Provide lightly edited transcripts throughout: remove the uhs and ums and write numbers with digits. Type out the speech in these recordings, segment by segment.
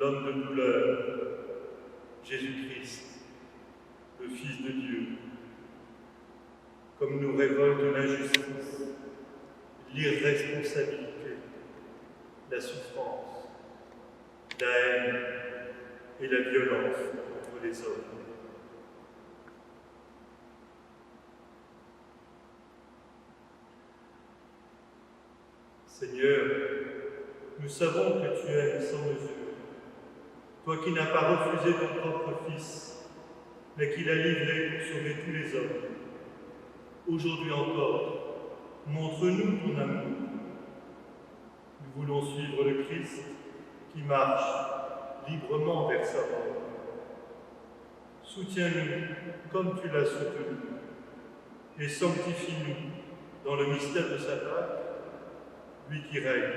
l'homme de douleur, Jésus-Christ, le Fils de Dieu. Comme nous révolte l'injustice, l'irresponsabilité, la souffrance, la haine et la violence contre les hommes. Seigneur, nous savons que tu aimes sans mesure, toi qui n'as pas refusé ton propre Fils, mais qui l'as livré pour sauver tous les hommes. Aujourd'hui encore, montre-nous ton amour. Nous voulons suivre le Christ qui marche librement vers sa mort. Soutiens-nous comme tu l'as soutenu et sanctifie-nous dans le mystère de sa Pâque, lui qui règne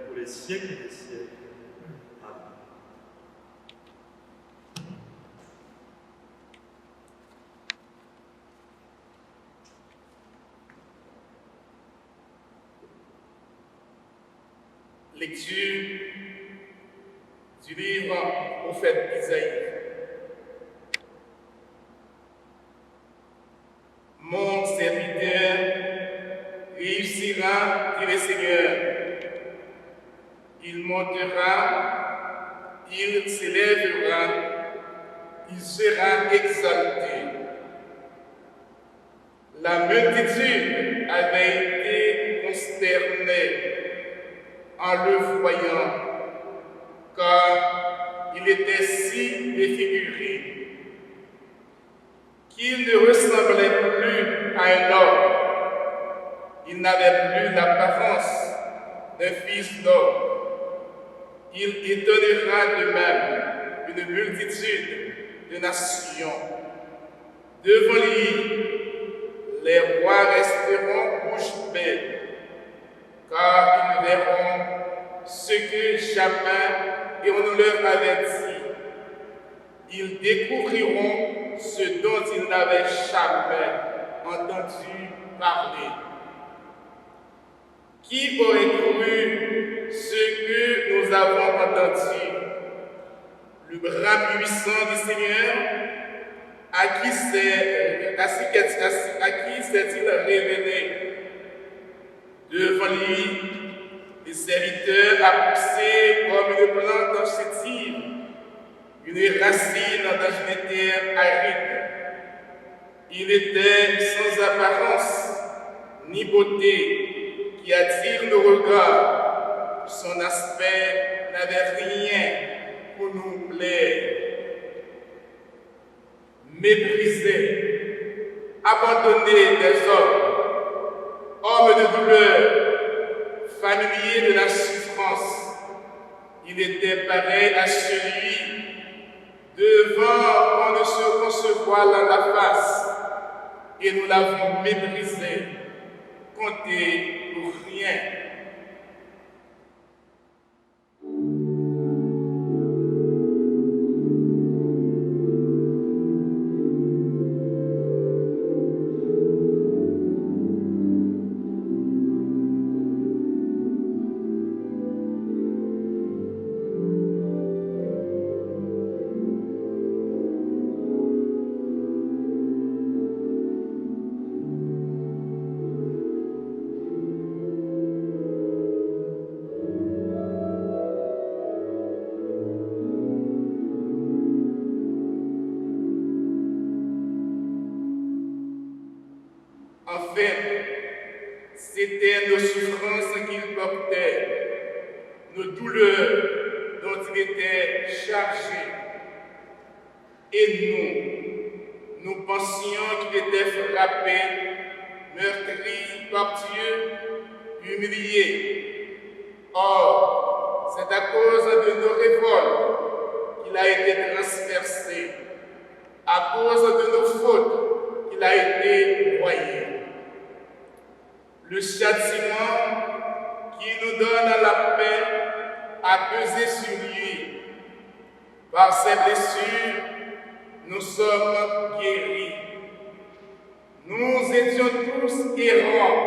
pour les siècles des siècles. Amen. Lecture du livre prophète Isaïe. Mon serviteur réussira, dit le Seigneur. Il montera, il s'élèvera, il sera exalté. La multitude avait été consternée en le voyant, car il était si défiguré qu'il ne ressemblait plus à un homme. Il n'avait plus l'apparence d'un fils d'homme. Il étonnera de même une multitude de nations. Devant lui, les rois resteront bouche bée, car ils verront ce que jamais et on leur avait dit. Ils découvriront ce dont ils n'avaient jamais entendu parler. Qui aurait cru ce que nous avons entendu? Le bras puissant du Seigneur, à qui s'est-il révélé? Devant lui, le serviteur a poussé comme une plante en chétive, une racine dans une terre aride. Il était sans apparence ni beauté qui attire le regard. Son aspect n'avait rien pour nous plaire. Méprisé, abandonné des hommes de douleur, familier de la souffrance, il était pareil à celui devant qu'on se voile à la face, et nous l'avons méprisé, compté pour rien. En fait, c'était nos souffrances qu'il portait, nos douleurs dont il était chargé. Et nous pensions qu'il était frappé, meurtri par Dieu, humilié. Or, c'est à cause de nos révoltes qu'il a été transpercé, à cause de nos fautes qu'il a été broyé. Le châtiment qui nous donne la paix a pesé sur lui. Par ses blessures, nous sommes guéris. Nous étions tous errants,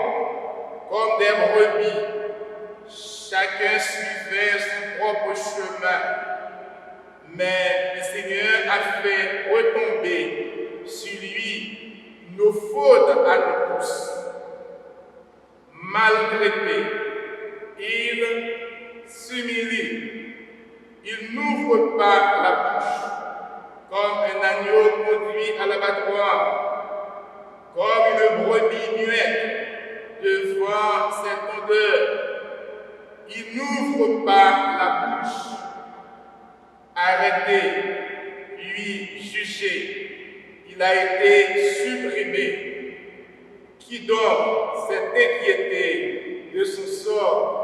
comme des brebis. Chacun suivait son propre chemin. mais le Seigneur a fait retomber sur lui nos fautes à nous tous. Maltraité, il s'humilie, il n'ouvre pas la bouche, comme un agneau conduit à l'abattoir, comme une brebis muette devant ses tondeurs. Il n'ouvre pas la bouche. Arrêté, puis jugé, il a été supprimé. Qui donc s'est inquiété de son sort?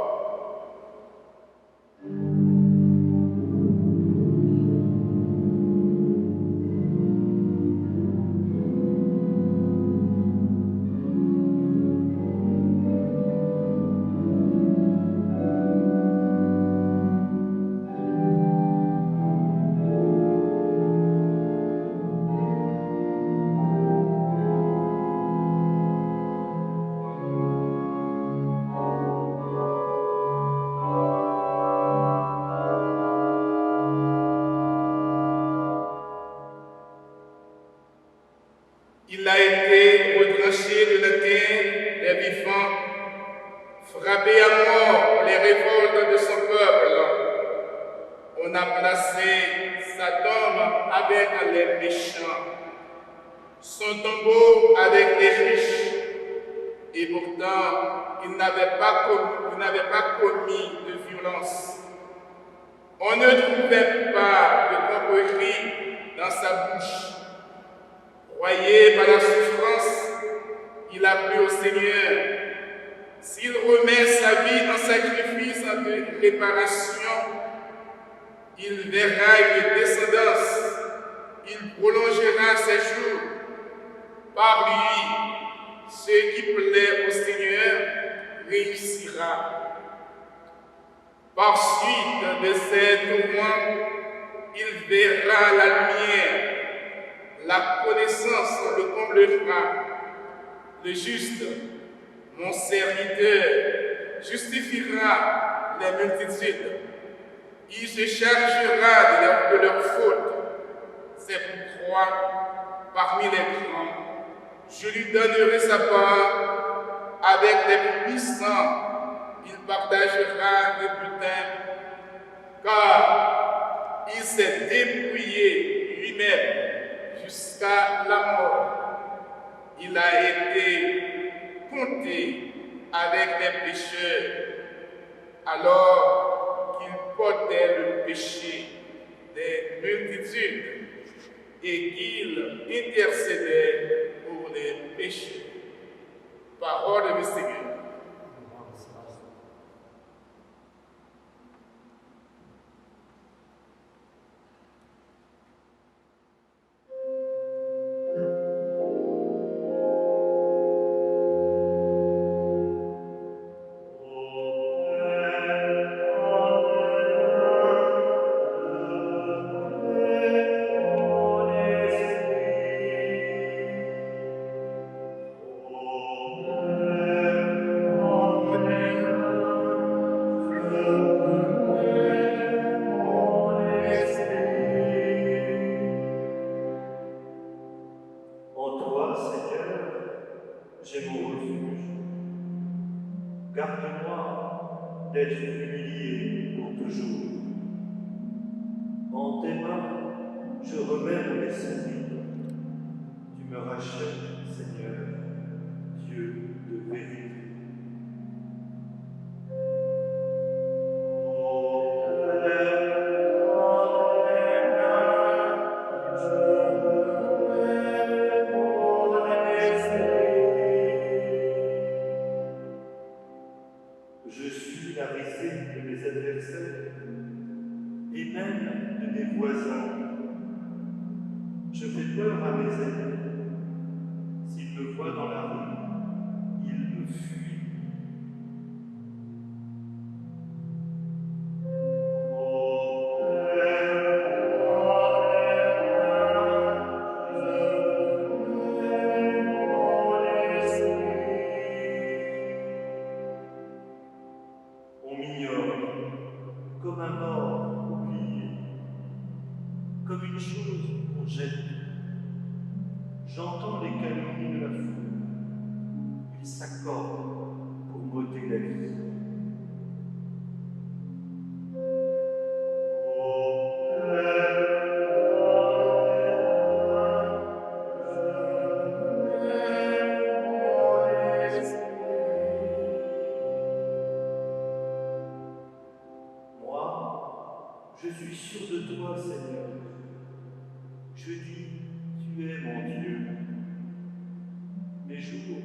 Il a été retranché de la terre des vivants, frappé à mort les révoltes de son peuple. On a placé sa tombe avec les méchants, son tombeau avec les riches, et pourtant il n'avait pas commis de violence. On ne trouvait pas de tromperie dans sa bouche. Royé par la souffrance, il a plu au Seigneur. S'il remet sa vie en sacrifice de réparation, il verra une descendance, il prolongera ses jours. Par lui, ce qui plaît au Seigneur réussira. Par suite de ses tourments, il verra la lumière. La connaissance le comblera. Le juste, mon serviteur, justifiera les multitudes. Il se chargera de leurs fautes. C'est pourquoi, parmi les grands, je lui donnerai sa part. Avec les puissants, il partagera le butin, car il s'est dépouillé lui-même jusqu'à la mort. Il a été compté avec les pécheurs, alors qu'il portait le péché des multitudes et qu'il intercédait pour les péchés. Parole du Seigneur. Garde-moi d'être humilié pour toujours. En tes mains, je remets mon esprit. Tu me rachètes, Seigneur, Dieu de vérité. Je suis la risée de mes adversaires et même de mes voisins. Je fais peur à mes ennemis. S'ils me voient dans la rue, ils me fuient. On m'ignore comme un mort oublié. j'entends les calomnies de la foule. Ils s'accordent pour m'ôter la vie. Je suis sûr de toi, Seigneur. Je dis, tu es mon Dieu. Mes jours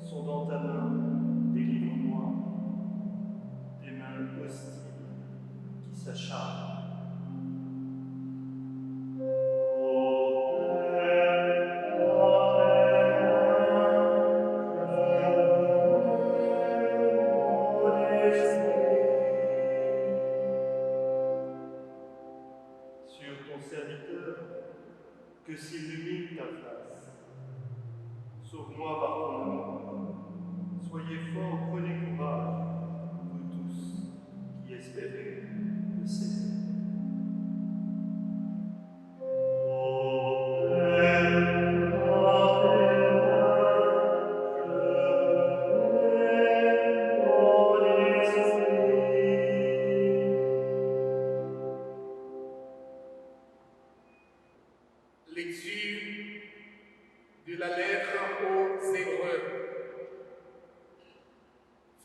sont dans ta main, délivre-moi des mains hostiles qui s'acharnent. Que s'illumine ta face. Sauve-moi par ton amour. Soyez forts, prenez courage, vous tous qui espérez le Seigneur. Lecture de la lettre aux Hébreux.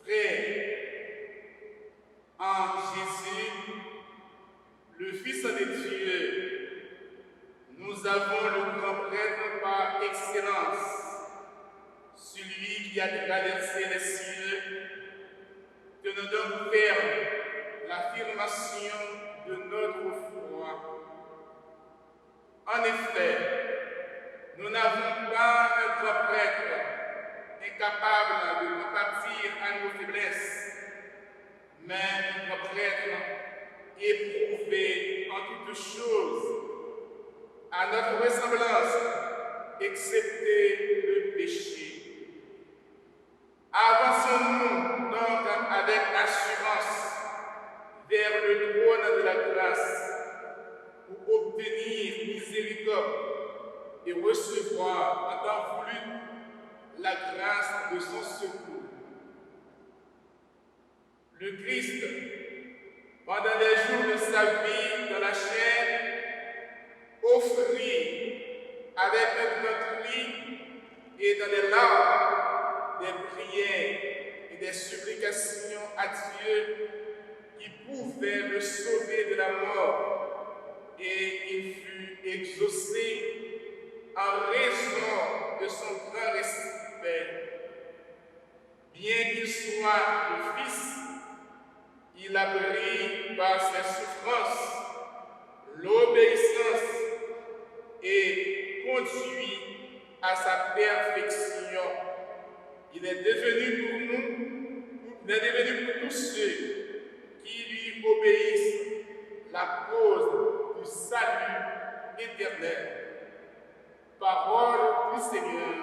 Frères, en Jésus, le Fils de Dieu, nous avons le grand prêtre par excellence, celui qui a traversé les cieux, que nous donne ferme l'affirmation de notre foi. En effet, nous n'avons pas un grand prêtre incapable de compatir à nos faiblesses, mais un grand prêtre éprouvé en toutes choses, à notre ressemblance, excepté le péché. Avançons-nous donc avec assurance vers le trône de la grâce, pour obtenir miséricorde et recevoir en temps voulu la grâce de son secours. Le Christ, pendant les jours de sa vie dans la chair, offrit avec un grand cri et dans des larmes des prières et des supplications à Dieu qui pouvaient le sauver de la mort. Et il fut exaucé en raison de son grand respect. Bien qu'il soit le Fils, il a pris par ses souffrances l'obéissance et conduit à sa perfection. Il est devenu pour nous, il est devenu pour tous ceux qui lui obéissent la cause du salut éternel. Parole du Seigneur.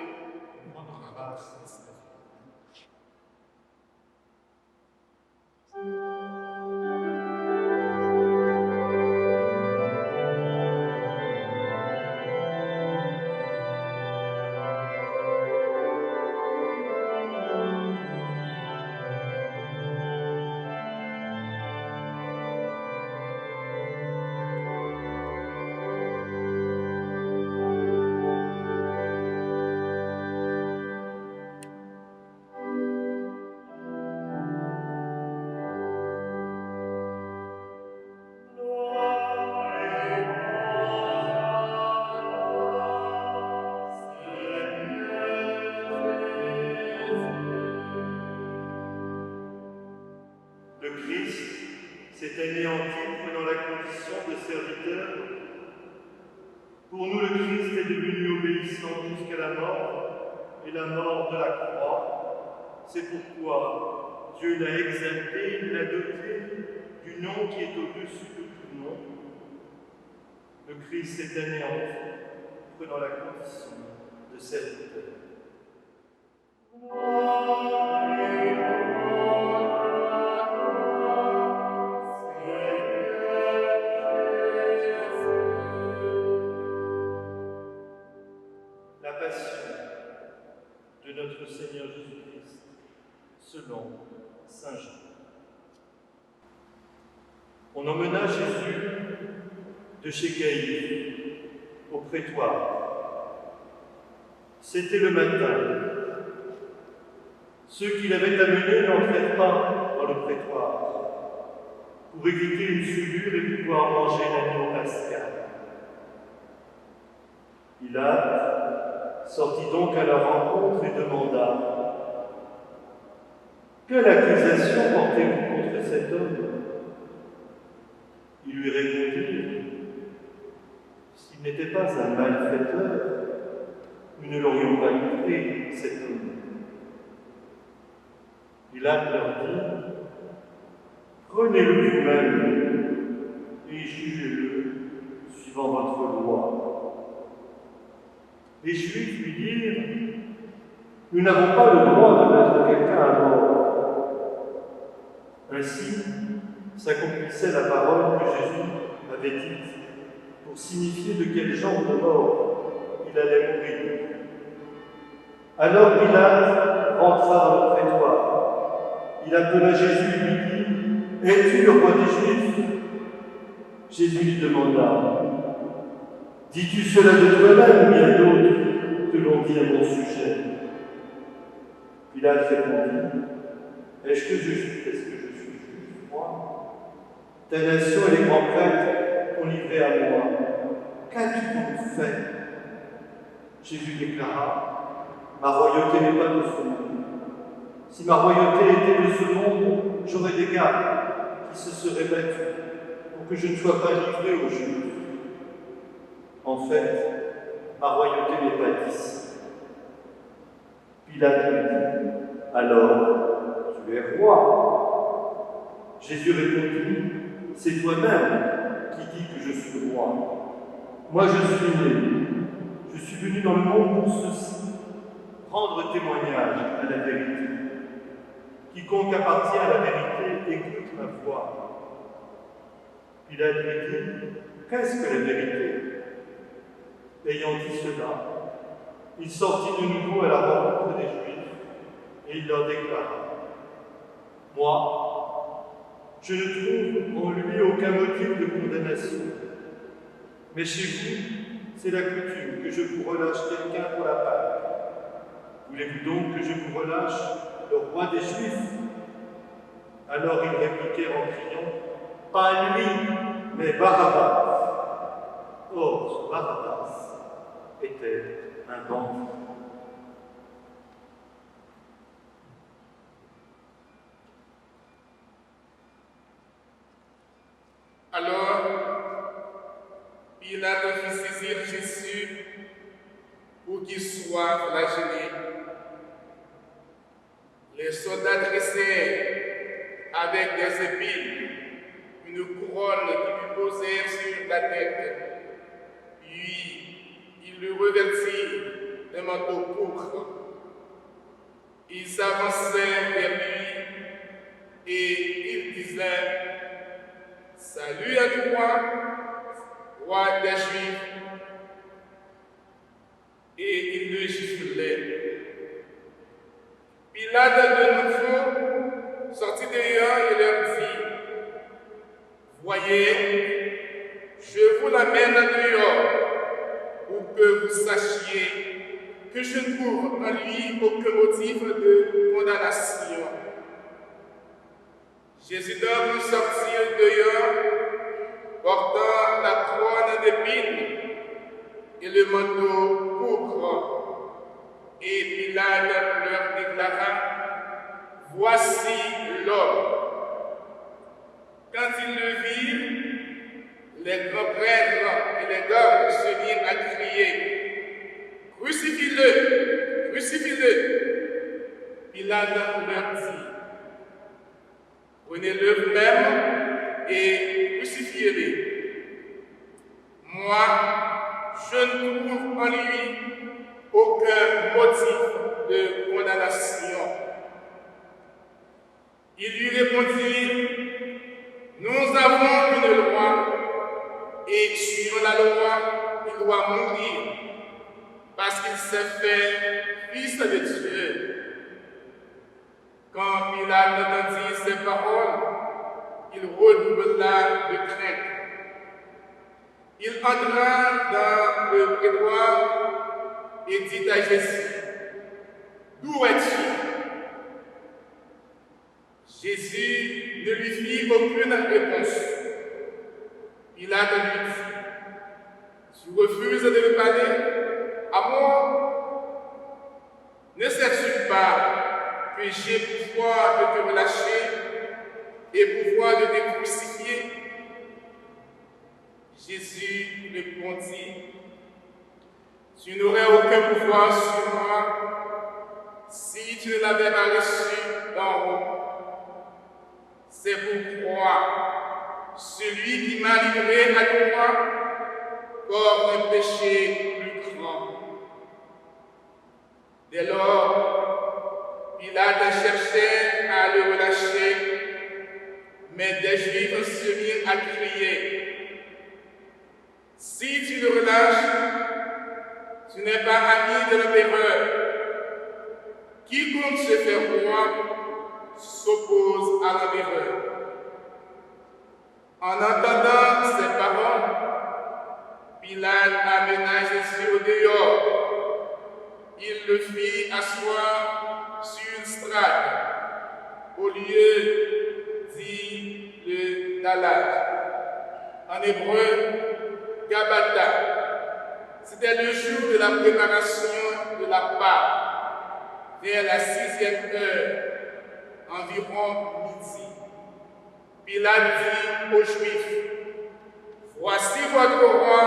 s'est anéanti prenant la condition de serviteur. Pour nous, le Christ est devenu obéissant jusqu'à la mort, et la mort de la croix. C'est pourquoi Dieu l'a exalté, il l'a doté du nom qui est au-dessus de tout nom. Le Christ s'est anéanti, prenant la condition de serviteur. La passion de notre Seigneur Jésus-Christ, selon saint Jean. On emmena Jésus de chez Caïphe au prétoire. C'était le matin. Ceux qui l'avaient amené n'entrèrent pas dans le prétoire pour éviter une souillure et pouvoir manger l'agneau pascal. Pilate sortit donc à leur rencontre et demanda : « Quelle accusation portez-vous contre cet homme ?» Ils lui répondirent : « S'il n'était pas un malfaiteur, nous ne l'aurions pas livré, cet homme. » Pilate leur dit : « Prenez-le vous-même et jugez-le suivant votre loi. » Les Juifs lui dirent : « Nous n'avons pas le droit de mettre quelqu'un à mort. » Ainsi s'accomplissait la parole que Jésus avait dite pour signifier de quel genre de mort il allait mourir. Alors Pilate rentra dans le prétoire. Il appela Jésus et lui dit : « Es-tu le roi des Juifs ?» Jésus lui demanda : « Dis-tu cela de toi-même ou bien d'autres te l'ont dit à mon sujet ?» Pilate répondit : « Est-ce que je suis juif, moi ? Ta nation et les grands prêtres t'ont livré à moi. Qu'as-tu donc fait ?» Jésus déclara : « Ma royauté n'est pas de ce monde. Si ma royauté était de ce monde, j'aurais des gardes qui se seraient battus pour que je ne sois pas livré aux Juifs. En fait, ma royauté n'est pas d'ici. » Pilate lui dit : « Alors, tu es roi. » Jésus répondit : « C'est toi-même qui dis que je suis roi. Moi je suis né, je suis venu dans le monde pour ceci, rendre témoignage à la vérité. Quiconque appartient à la vérité écoute ma voix. » Pilate lui dit : « Qu'est-ce que la vérité ?» Ayant dit cela, il sortit de nouveau à la rencontre des Juifs et il leur déclara : « Moi, je ne trouve en lui aucun motif de condamnation. Mais chez vous, c'est la coutume que je vous relâche quelqu'un pour la Pâque. Voulez-vous donc que je vous relâche le roi des Juifs ?» Alors ils répliquèrent en criant : « Pas lui, mais Barabbas. » Or, Barabbas était un bandit. Alors, Pilate fit saisir Jésus pour qu'il soit flagellé. Les soldats dressèrent avec des épines une couronne qui lui posèrent sur la tête. Puis, ils le revêtirent d'un manteau pourpre. Ils s'avancèrent vers lui et ils disaient : « Salut à toi, roi des Juifs. » Et ils le giflaient. Pilate de nouveau sortit dehors et leur dit : « Voyez, je vous l'amène dehors pour que vous sachiez que je ne trouve en lui aucun motif de condamnation. » Jésus donc sortit dehors, portant la couronne d'épines et le manteau pourpre. Et Pilate leur déclara : « Voici l'homme. » Quand ils le virent, les grands prêtres et les gardes se mirent à crier : « Crucifie-le! Crucifie-le » Pilate leur dit : « Prenez-le vous-même et crucifiez-le. Moi, je ne trouve en lui aucun motif de condamnation. » Il lui répondit : « Nous avons une loi, et suivant la loi, il doit mourir, parce qu'il s'est fait Fils de Dieu. Quand Pilate entendit ces paroles, il redoubla de crainte. Il entra dans le prétoire et dit à Jésus, « D'où es-tu » Jésus ne lui fit aucune réponse. Pilate lui dit, « Tu refuses de me parler à moi? Ne sais-tu pas que j'ai pouvoir de te relâcher et pouvoir de te crucifier » Jésus répondit, « Tu n'aurais aucun pouvoir sur moi si tu ne l'avais pas reçu d'en haut. C'est pourquoi celui qui m'a livré à toi porte un péché plus grand. » Dès lors, Pilate cherchait à le relâcher, mais des Juifs se mirent à crier, « Si tu le relâches, tu n'es pas ami de l'empereur. Quiconque se fait roi s'oppose à l'empereur. » En entendant ces paroles, Pilate amena Jésus au dehors. Il le fit asseoir sur une strate, au lieu dit le dallage. En hébreu, Gabata. C'était le jour de la préparation de la Pâque, vers la 6e heure, environ midi. Pilate dit aux Juifs, « Voici votre roi. »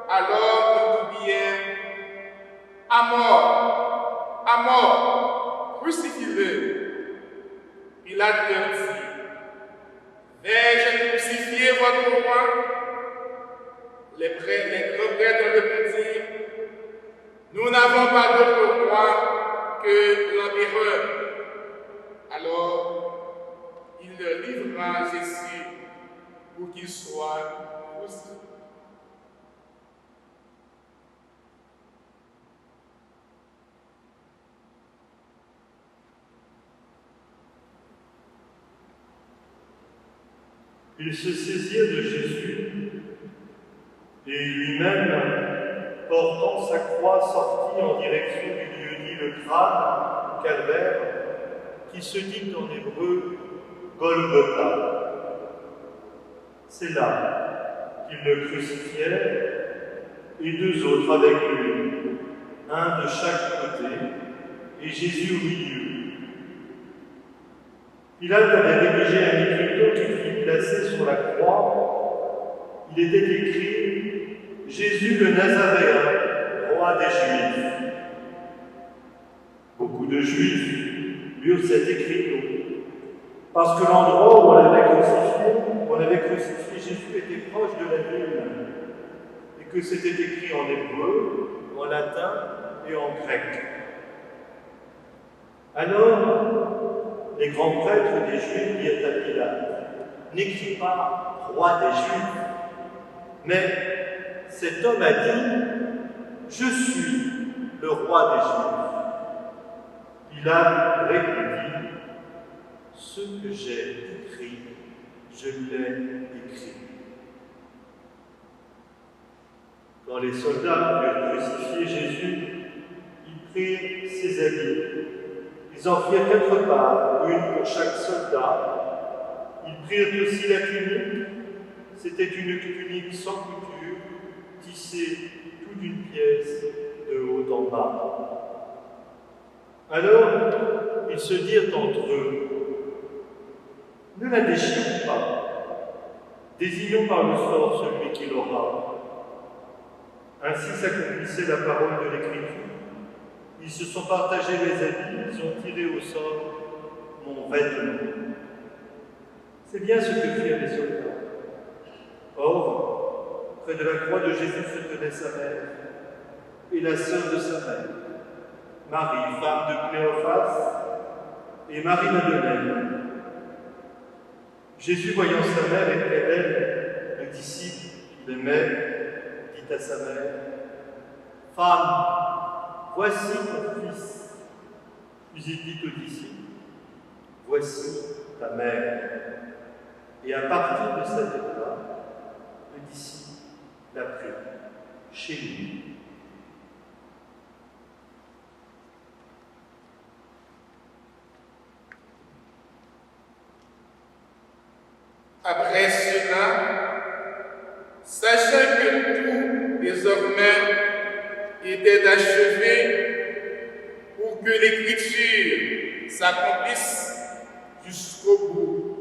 Alors ils crièrent, « À mort, à mort, crucifie-le. » Pilate leur dit, « Vais-je crucifier votre roi ?» Les grands prêtres répondirent, « Nous n'avons pas d'autre roi que l'empereur. » Alors, il leur livra Jésus pour qu'il soit crucifié. Ils se saisirent de Jésus et lui-même, portant sa croix, sortit en direction du lieu dit le crâne, calvaire, qui se dit en hébreu Golgotha. C'est là qu'ils le crucifièrent et 2 autres avec lui, un de chaque côté et Jésus au milieu. Pilate avait rédigé un écriteau qu'il fit placer sur la croix. Il était écrit « Jésus le Nazaréen, roi des Juifs ». Beaucoup de Juifs lurent cet écriteau, parce que l'endroit où on avait crucifié Jésus était proche de la ville, et que c'était écrit en hébreu, en latin et en grec. Alors, les grands prêtres des Juifs dirent à Pilate, « N'écris pas roi des Juifs, mais cet homme a dit, je suis le roi des Juifs. » Pilate répondit, « Ce que j'ai écrit, je l'ai écrit. » Quand les soldats eurent crucifié Jésus, ils prirent ses habits. Ils en firent 4 parts, une pour chaque soldat. Ils prirent aussi la tunique. C'était une tunique sans couture, tissée tout d'une pièce de haut en bas. Alors, ils se dirent entre eux, « Ne la déchirons pas, désignons par le sort celui qui l'aura. » Ainsi s'accomplissait la parole de l'Écriture. Ils se sont partagés les habits, ils ont tiré au sort mon vêtement. C'est bien ce que firent les soldats. Or, près de la croix de Jésus se tenait sa mère et la sœur de sa mère, Marie, femme de Cléophas, et Marie-Madeleine. Jésus, voyant sa mère et près d'elle, le disciple qu'il aimait, dit à sa mère, « Femme, voici ton fils. Puis il dit aux disciples, voici ta mère. Et à partir de cette époque, le disciple l'a pris chez lui. Après cela, sachant que tout désormais était achevé pour que l'écriture s'accomplisse jusqu'au bout,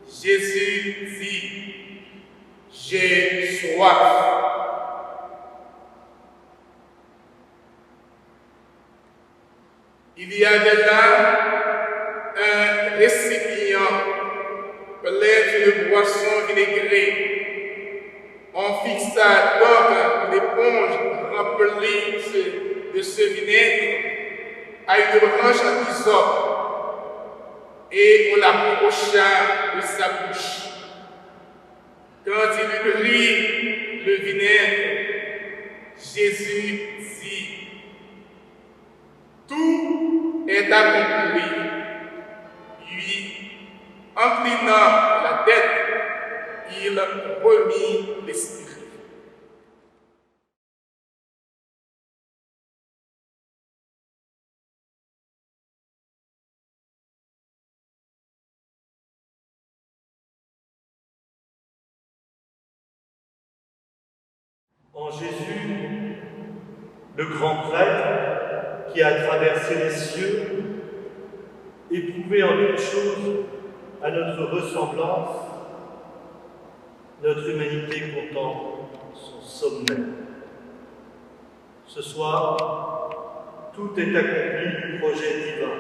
Jésus dit, j'ai soif. Il y avait là un récipient plein d'une boisson vinaigrée. On fixa donc l'éponge remplie de ce vinaigre à une branche en hysope et on l'approcha de sa bouche. Quand il prit le vinaigre, Jésus dit, tout est accompli. Puis, inclinant la tête, il remit l'esprit. En Jésus, le grand prêtre qui a traversé les cieux, éprouvé en toutes choses à notre ressemblance, notre humanité contemple son sommet. Ce soir, tout est accompli du projet divin.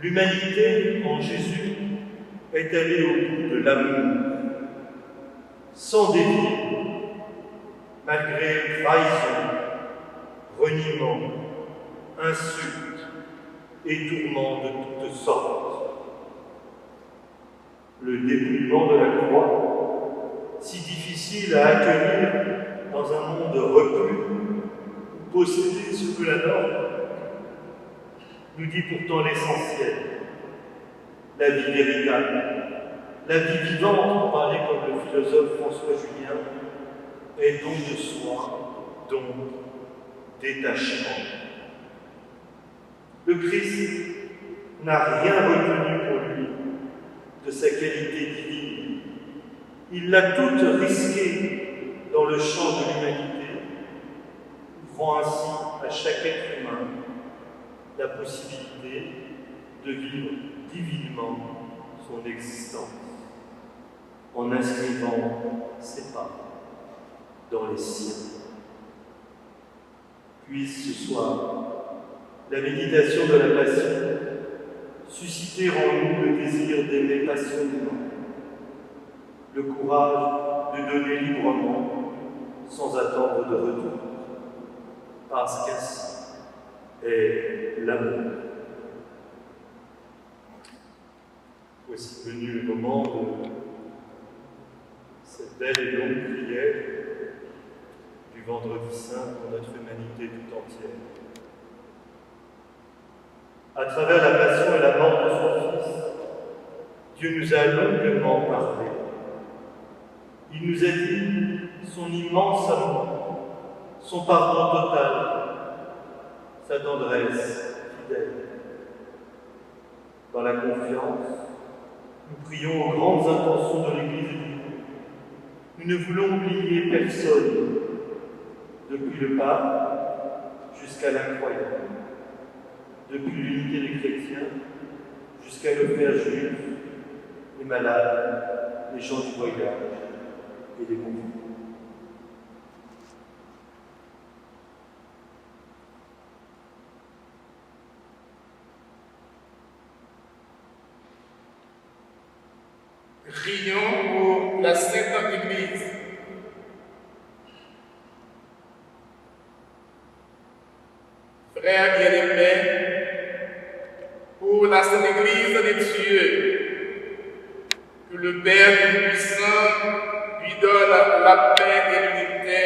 L'humanité en Jésus est allée au bout de l'amour, sans dévier, malgré trahison, reniement, insultes et tourments de toutes sortes. Le dépouillement de la croix, si difficile à accueillir dans un monde reclus, où posséder ce que la norme, nous dit pourtant l'essentiel, la vie véritable, la vie vivante, pour parler comme le philosophe François Julien, est don de soi, don détachement. Le Christ n'a rien retenu pour lui de sa qualité divine. Il l'a toute risquée dans le champ de l'humanité, ouvrant ainsi à chaque être humain la possibilité de vivre divinement son existence, en inscrivant ses pas dans les siens. Puisse ce soir la méditation de la passion susciter en nous le désir d'aimer passionnément, le courage de donner librement sans attendre de retour, parce qu'ainsi est l'amour. Voici venu le moment de cette belle et longue prière du Vendredi Saint pour notre humanité tout entière. À travers la passion et la mort de son Fils, Dieu nous a longuement parlé. Il nous a dit son immense amour, son pardon total, sa tendresse fidèle. Dans la confiance, nous prions aux grandes intentions de l'Église et du monde. Nous ne voulons oublier personne, depuis le pape jusqu'à l'incroyable, depuis l'unité des chrétiens jusqu'à le frère juif, les malades, les gens du voyage et les conflits. Prions pour la Sainte Église. Frères bien-aimés, pour la Sainte Église de Dieu, que le Père Tout-Puissant lui donne la paix et l'unité,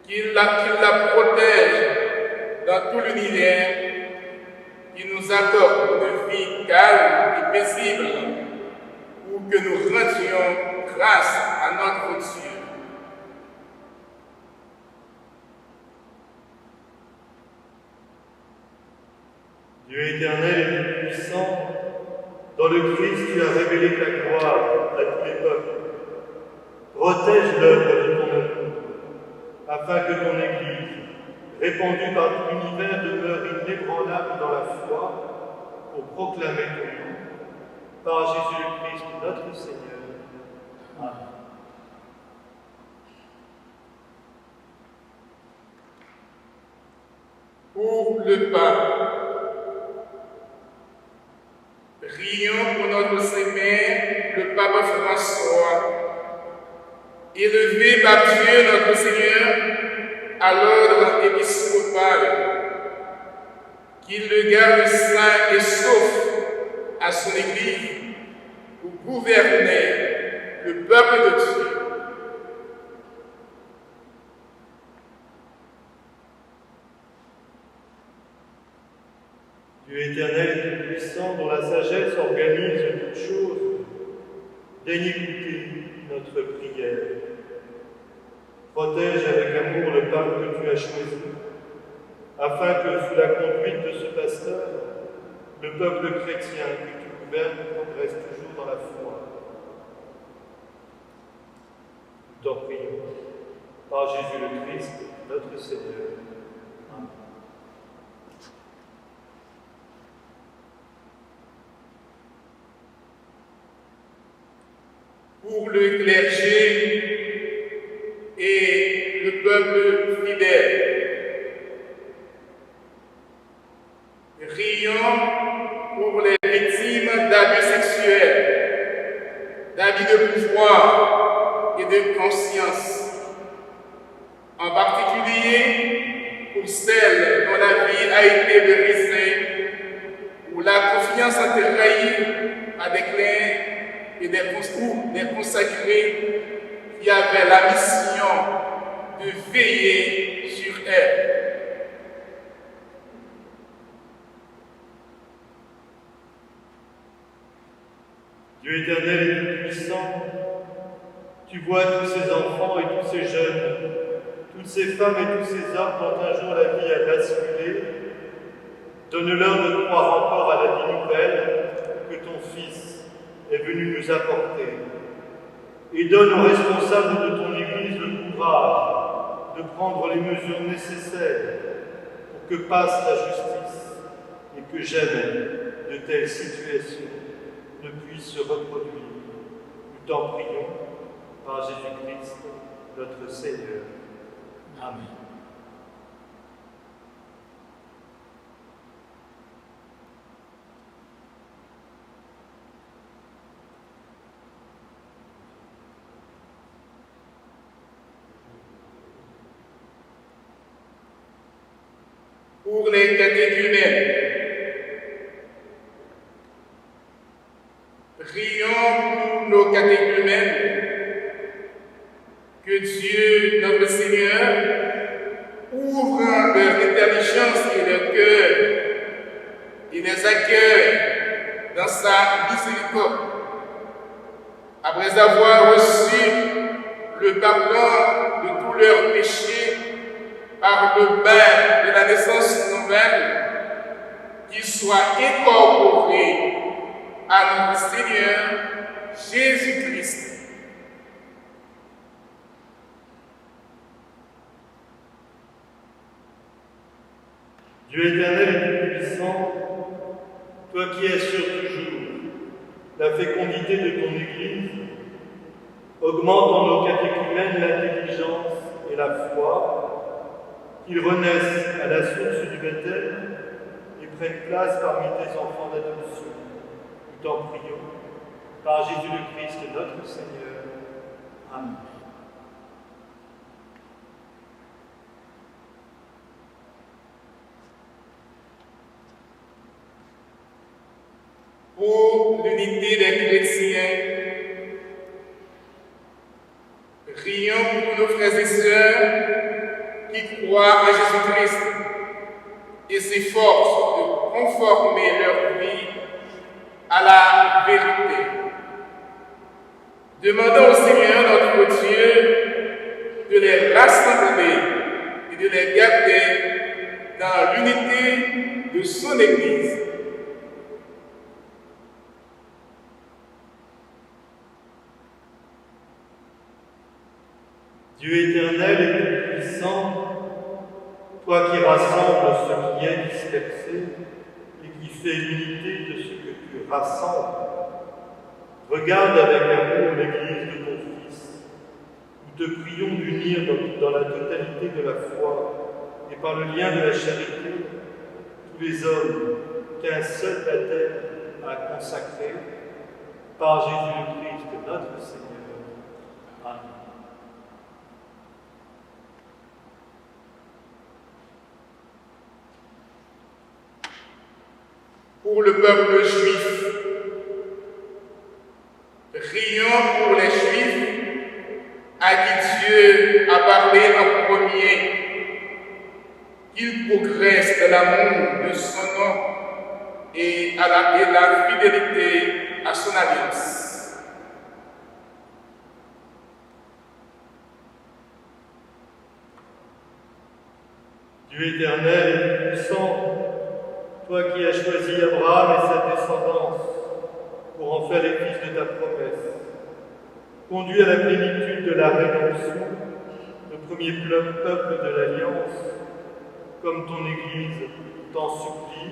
qu'il la protège dans tout l'univers, qu'il nous accorde une vie calme et paisible, pour que nous rendions grâce à notre Dieu. Dieu éternel et tout-puissant, dans le Christ, tu as révélé ta gloire à tous les peuples. Protège l'œuvre de ton amour, afin que ton Église, répandue par tout l'univers, demeure inébranlable dans la foi, pour proclamer ton nom, par Jésus-Christ notre Seigneur. Amen. Pour le pape, prions pour notre Saint-Père, le pape François, élevé par Dieu notre Seigneur à l'ordre épiscopal, qu'il le garde saint et sauf à son Église pour gouverner le peuple de Dieu. Dieu éternel et tout-puissant, dont la sagesse organise toutes choses, daigne écouter notre prière. Protège avec amour le pape que tu as choisi, afin que, sous la conduite de ce pasteur, le peuple chrétien que tu gouvernes progresse toujours dans la foi. Nous t'en prions, par Jésus le Christ, notre Seigneur. Amen. Pour le clergé et le peuple fidèle, prions pour les victimes d'abus sexuels, d'abus de pouvoir et de conscience, en particulier pour celles dont la vie a été brisée, où la confiance a été trahie par des clercs et des consacrés qui avaient la mission de veiller sur elles. Dieu éternel et tout-puissant, tu vois tous ces enfants et tous ces jeunes, toutes ces femmes et tous ces hommes dont un jour la vie a basculé. Donne-leur de croire encore à la vie nouvelle que ton Fils est venu nous apporter. Et donne aux responsables de ton Église le courage de prendre les mesures nécessaires pour que passe la justice et que jamais de telles situations ne puissent se reproduire. Nous t'en prions par Jésus-Christ, notre Seigneur. Amen. Pour les catéchumènes, prions pour nos catéchumènes, que Dieu, notre Seigneur, ouvre leur intelligence et leur cœur et les accueille dans sa miséricorde. Après avoir reçu le pardon de tous leurs péchés par le bain de la naissance nouvelle, qu'ils soient incorporés à notre Seigneur Jésus-Christ. Dieu éternel et tout-puissant, toi qui assures toujours la fécondité de ton Église, augmente en nos catéchumènes l'intelligence et la foi, qu'ils renaissent à la source du baptême et prennent place parmi tes enfants d'adoption. Nous t'en prions, par Jésus le Christ, notre Seigneur. Amen. Pour l'unité des chrétiens, prions pour nos frères et sœurs qui croient en Jésus-Christ et s'efforcent de conformer leur vie à la vérité. Demandons au Seigneur notre Dieu de les rassembler et de les garder dans l'unité de son Église. Dieu éternel et tout-puissant, toi qui rassembles ce qui est dispersé et qui fais l'unité de ce que tu rassembles, regarde avec amour l'Église de ton Fils. Nous te prions d'unir dans la totalité de la foi et par le lien de la charité tous les hommes qu'un seul baptême a consacrés par Jésus-Christ notre Seigneur. Amen. Pour le peuple juif, prions pour les Juifs à qui Dieu a parlé en premier, qu'ils progressent dans l'amour de son nom et la fidélité à son alliance. Dieu éternel et puissant, toi qui as choisi Abraham et sa descendance pour en faire les fils de ta promesse, conduis à la plénitude de la rédemption le premier peuple de l'Alliance, comme ton Église t'en supplie,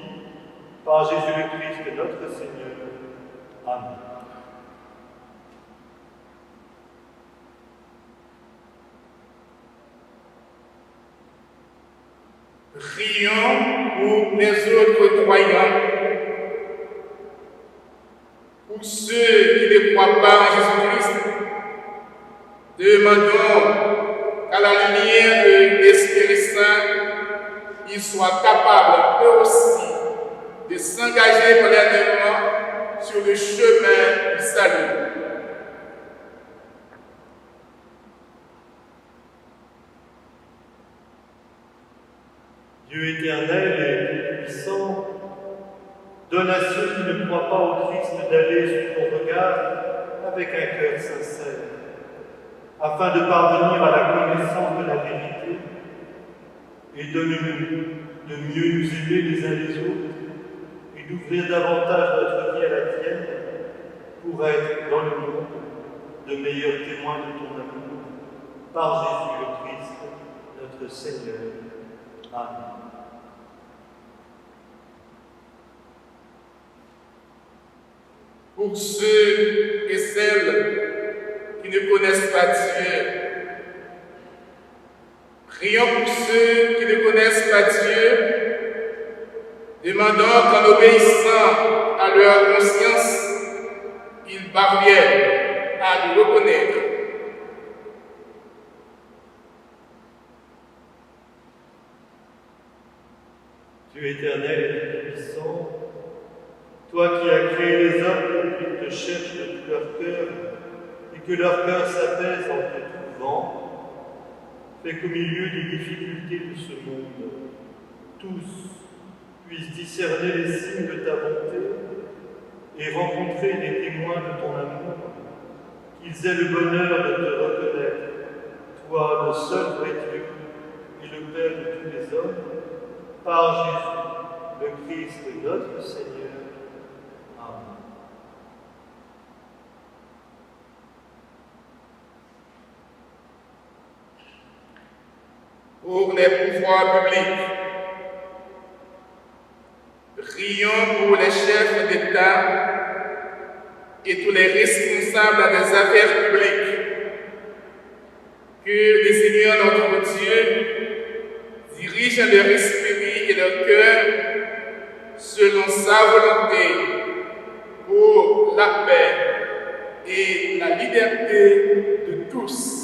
par Jésus-Christ notre Seigneur. Amen. Prions pour les autres croyants, pour ceux qui ne croient pas en Jésus-Christ. Demandons qu'à la lumière de l'Esprit Saint, ils soient capables eux aussi de s'engager pleinement sur le chemin du salut. Dieu éternel et puissant, donne à ceux qui ne croient pas au Christ d'aller sur ton regard avec un cœur sincère, afin de parvenir à la connaissance de la vérité, et donne-nous de mieux nous aimer les uns les autres et d'ouvrir davantage notre vie à la tienne pour être dans le monde de meilleurs témoins de ton amour, par Jésus le Christ, notre Seigneur. Amen. Pour ceux et celles qui ne connaissent pas Dieu, prions pour ceux qui ne connaissent pas Dieu, demandant qu'en obéissant à leur conscience, ils parviennent à le reconnaître. Dieu éternel et puissant, toi qui as créé les hommes pour qu'ils te cherchent de tout leur cœur et que leur cœur s'apaise en te trouvant, fais qu'au milieu des difficultés de ce monde, tous puissent discerner les signes de ta bonté et rencontrer des témoins de ton amour, qu'ils aient le bonheur de te reconnaître, toi le seul vrai Dieu et le Père de tous les hommes, par Jésus, le Christ, notre Seigneur. Amen. Pour les pouvoirs publics, prions pour les chefs d'État et tous les responsables des affaires publiques. Que le Seigneur notre Dieu dirige leur esprit et leur cœur selon sa volonté pour la paix et la liberté de tous.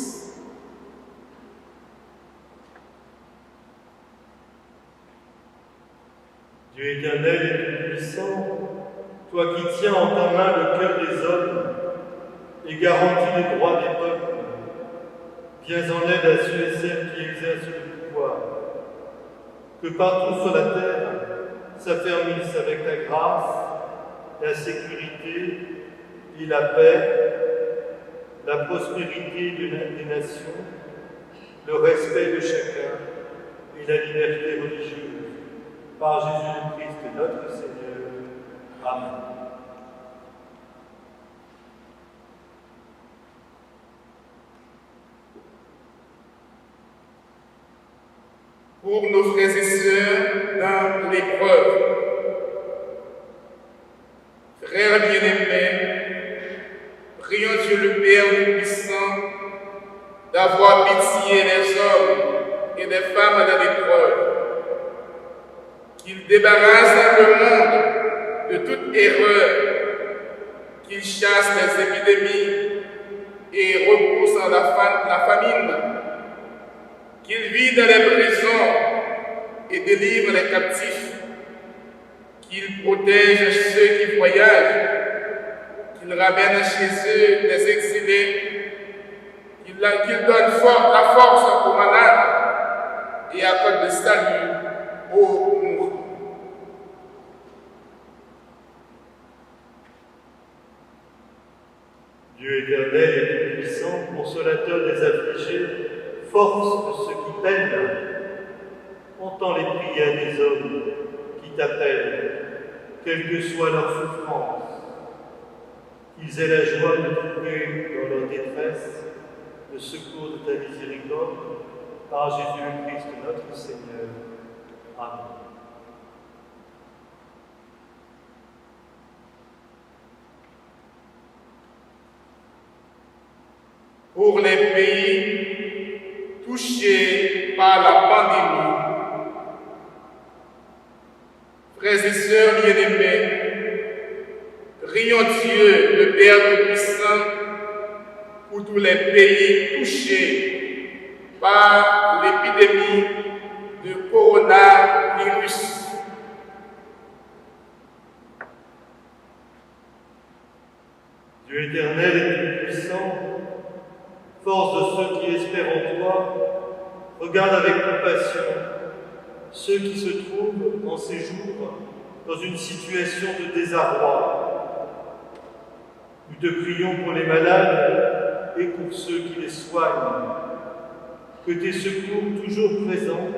Dieu éternel et tout-puissant, toi qui tiens en ta main le cœur des hommes et garantis les droits des peuples, viens en aide à ceux et celles qui exercent le pouvoir toi. Que partout sur la terre s'affermissent avec ta grâce la sécurité et la paix, la prospérité des nations, le respect de chacun et la liberté religieuse. Par Jésus-Christ notre Seigneur. Amen. Pour nos frères et sœurs dans l'épreuve, frères bien-aimés, prions Dieu le Père Tout-Puissant d'avoir pitié des hommes et des femmes dans l'épreuve, qu'il débarrasse le monde de toute erreur, qu'il chasse les épidémies et repousse la famine, qu'il vide les prisons et délivre les captifs, qu'il protège ceux qui voyagent, qu'il ramène chez eux les exilés, qu'il donne la force aux malades et accorde le salut aux mourants. Dieu éternel et tout-puissant, consolateur des affligés, force de ceux qui peinent, entends les prières des hommes qui t'appellent, quelle que soit leur souffrance, qu'ils aient la joie de trouver dans leur détresse le secours de ta miséricorde, par Jésus-Christ notre Seigneur. Amen. Pour les pays touchés par la pandémie, frères et sœurs bien-aimés, prions Dieu, le Père Tout-Puissant, pour tous les pays touchés par l'épidémie de coronavirus. Dieu éternel et tout-puissant, force de ceux qui espèrent en toi, regarde avec compassion ceux qui se trouvent en ces jours dans une situation de désarroi. Nous te prions pour les malades et pour ceux qui les soignent. Que tes secours toujours présents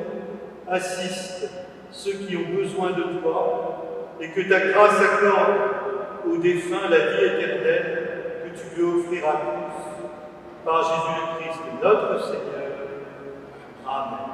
assistent ceux qui ont besoin de toi et que ta grâce accorde aux défunts la vie éternelle que tu veux offrir à tous. Par Jésus-Christ notre Seigneur. Amen.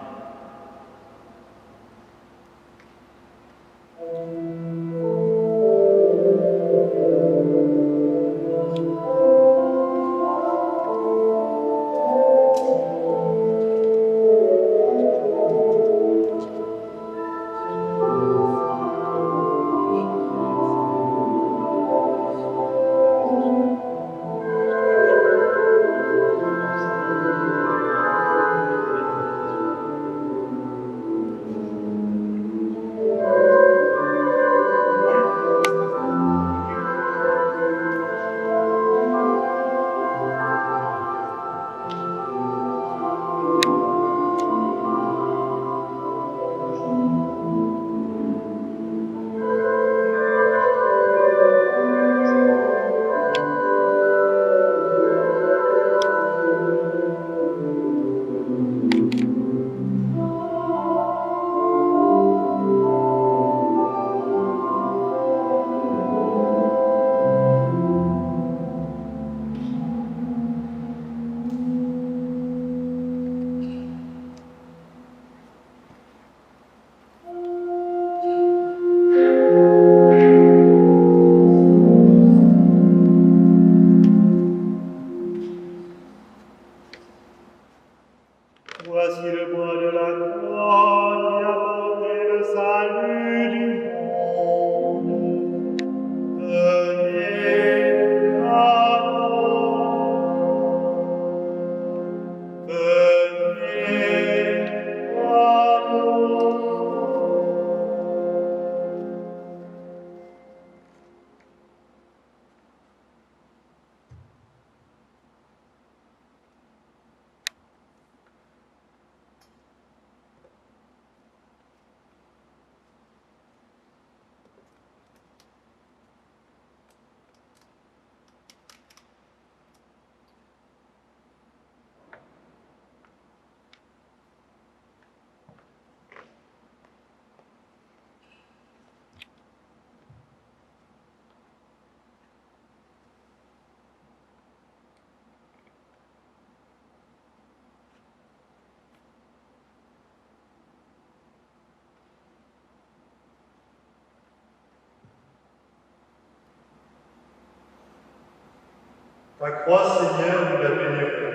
Ta croix, Seigneur, nous la vénérons.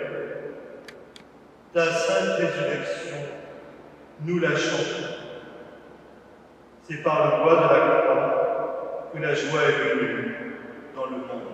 Ta sainte résurrection, nous la chantons. C'est par le bois de la croix que la joie est venue dans le monde.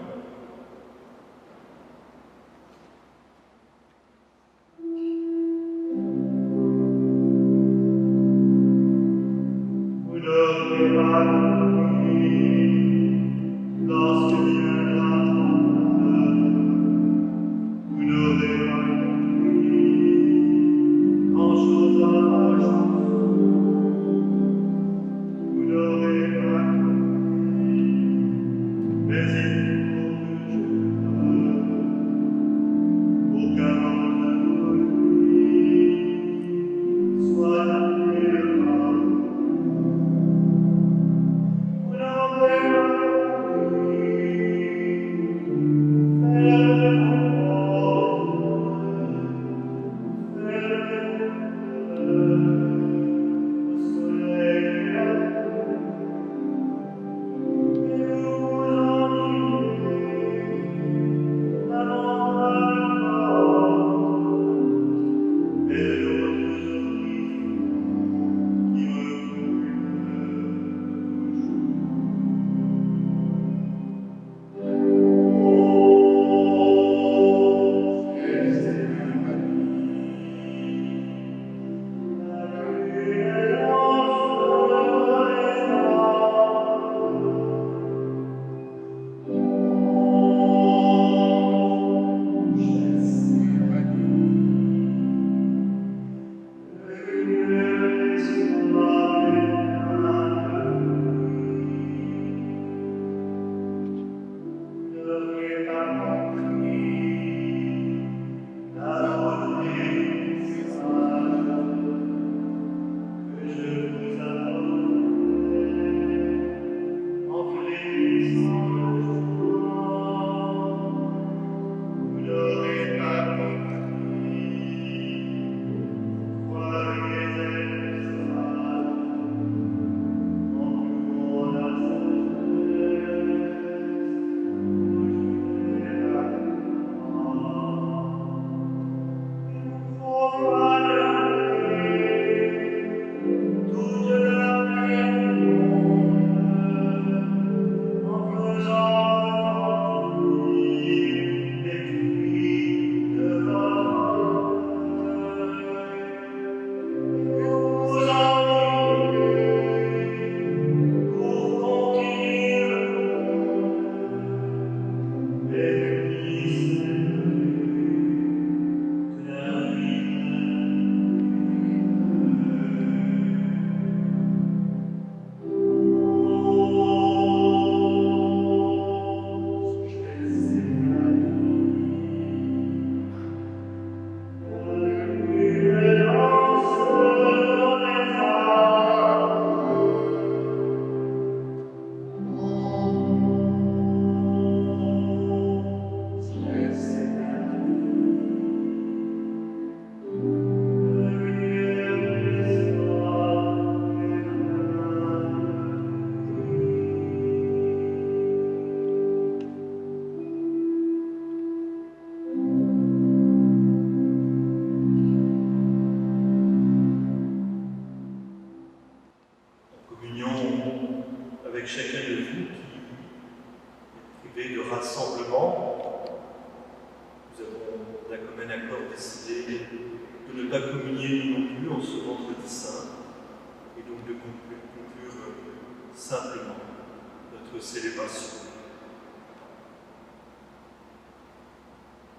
avec chacun de vous qui est privé de rassemblement. Nous avons d'un commun accord décidé de ne pas communier non plus en ce vendredi saint et donc de conclure simplement notre célébration.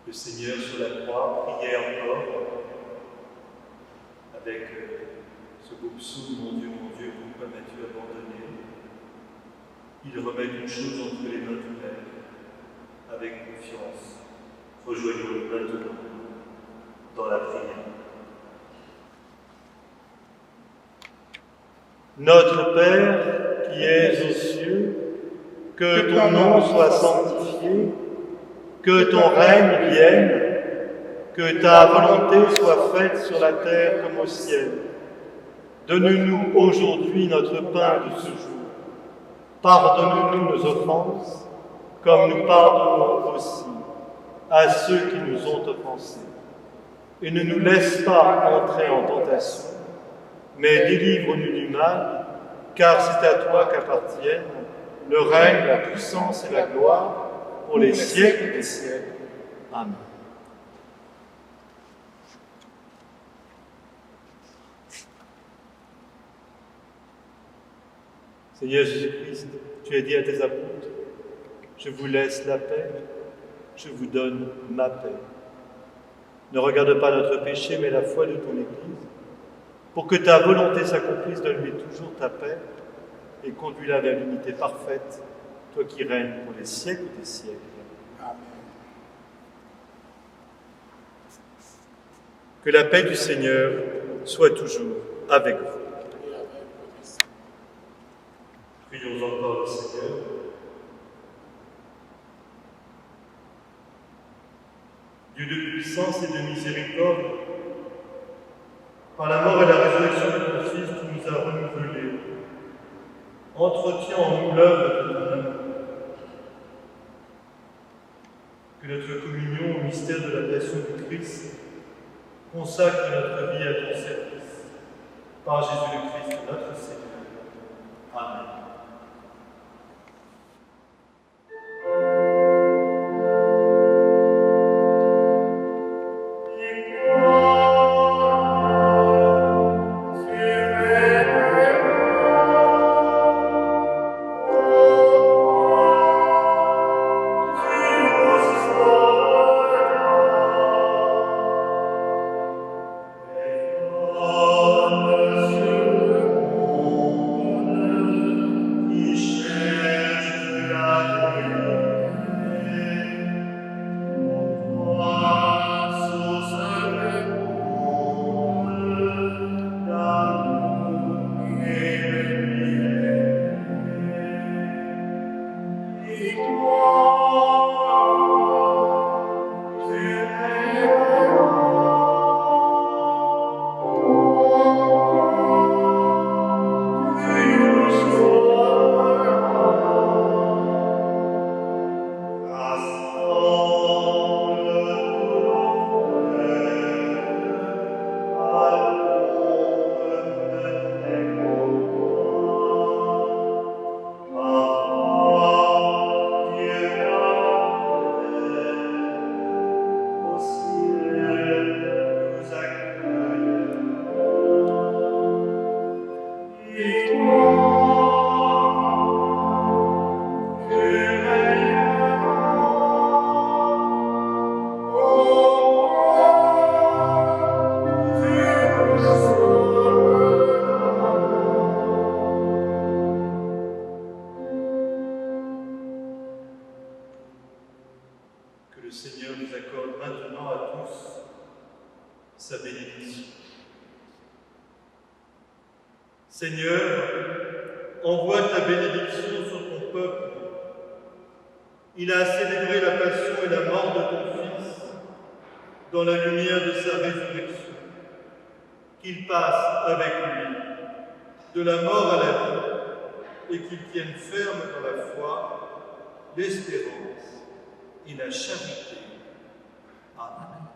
Le Seigneur sur la croix priait encore avec ce beau psaume « Mon Dieu, pourquoi m'as-tu abandonné ?» Il remet une chose entre les mains du Père, avec confiance. Rejoignons-le maintenant dans la prière. Notre Père qui es aux cieux, que ton nom soit sanctifié, que ton règne vienne, que ta volonté soit faite sur la terre comme au ciel. Donne-nous aujourd'hui notre pain de ce jour. Pardonne-nous nos offenses, comme nous pardonnons aussi à ceux qui nous ont offensés. Et ne nous laisse pas entrer en tentation, mais délivre-nous du mal, car c'est à toi qu'appartiennent le règne, la puissance et la gloire pour les siècles des siècles. Amen. Seigneur Jésus-Christ, tu as dit à tes apôtres, je vous laisse la paix, je vous donne ma paix. Ne regarde pas notre péché, mais la foi de ton Église. Pour que ta volonté s'accomplisse, donne-lui toujours ta paix et conduis-la vers l'unité parfaite, toi qui règnes pour les siècles des siècles. Amen. Que la paix du Seigneur soit toujours avec vous. Prions encore le Seigneur. Dieu de puissance et de miséricorde, par la mort et la résurrection de ton Fils, tu nous as renouvelés. Entretiens en nous l'œuvre de ton amour. Que notre communion au mystère de la passion du Christ consacre notre vie à ton service. Par Jésus-le-Christ, notre Seigneur. Amen. Le Seigneur nous accorde maintenant à tous sa bénédiction. Seigneur, envoie ta bénédiction sur ton peuple. Il a célébré la passion et la mort de ton Fils dans la lumière de sa résurrection. Qu'il passe avec lui de la mort à la vie et qu'il tienne ferme dans la foi, l'espérance et la charité. Amen.